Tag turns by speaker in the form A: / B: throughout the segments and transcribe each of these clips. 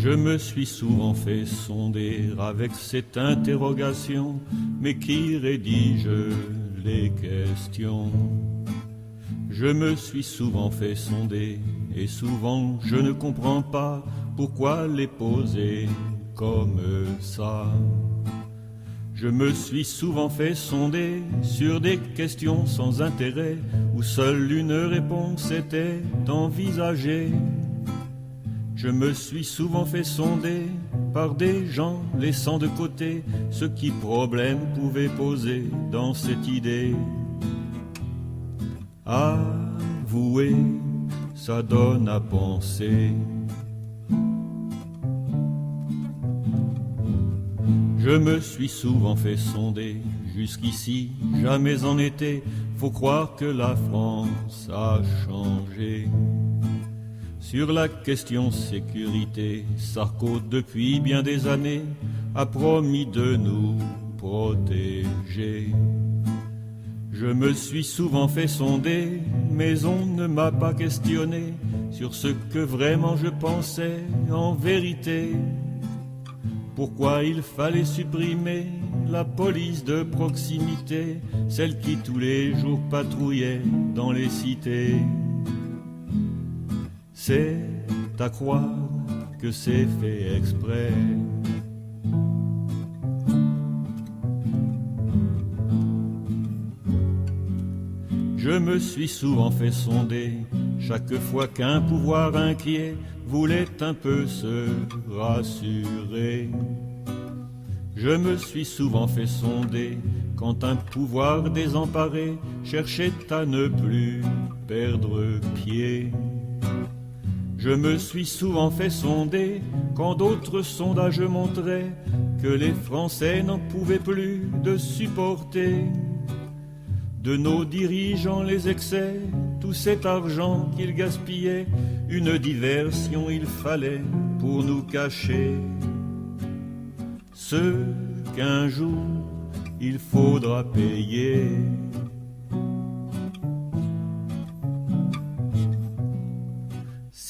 A: Je me suis souvent fait sonder avec cette interrogation, mais qui rédige les questions? Je me suis souvent fait sonder, et souvent je ne comprends pas pourquoi les poser comme ça. Je me suis souvent fait sonder sur des questions sans intérêt, où seule une réponse était envisagée. Je me suis souvent fait sonder par des gens laissant de côté ce qui problème pouvait poser dans cette idée. Avouer, ça donne à penser. Je me suis souvent fait sonder, jusqu'ici jamais en été, faut croire que la France a changé. Sur la question sécurité, Sarko depuis bien des années a promis de nous protéger. Je me suis souvent fait sonder, mais on ne m'a pas questionné sur ce que vraiment je pensais en vérité. Pourquoi il fallait supprimer la police de proximité, celle qui tous les jours patrouillait dans les cités? C'est à croire que c'est fait exprès. Je me suis souvent fait sonder, chaque fois qu'un pouvoir inquiet voulait un peu se rassurer. Je me suis souvent fait sonder, quand un pouvoir désemparé cherchait à ne plus perdre pied. Je me suis souvent fait sonder, quand d'autres sondages montraient que les Français n'en pouvaient plus de supporter de nos dirigeants les excès, tout cet argent qu'ils gaspillaient, une diversion il fallait pour nous cacher ce qu'un jour il faudra payer.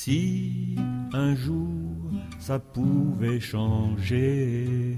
A: Si un jour ça pouvait changer.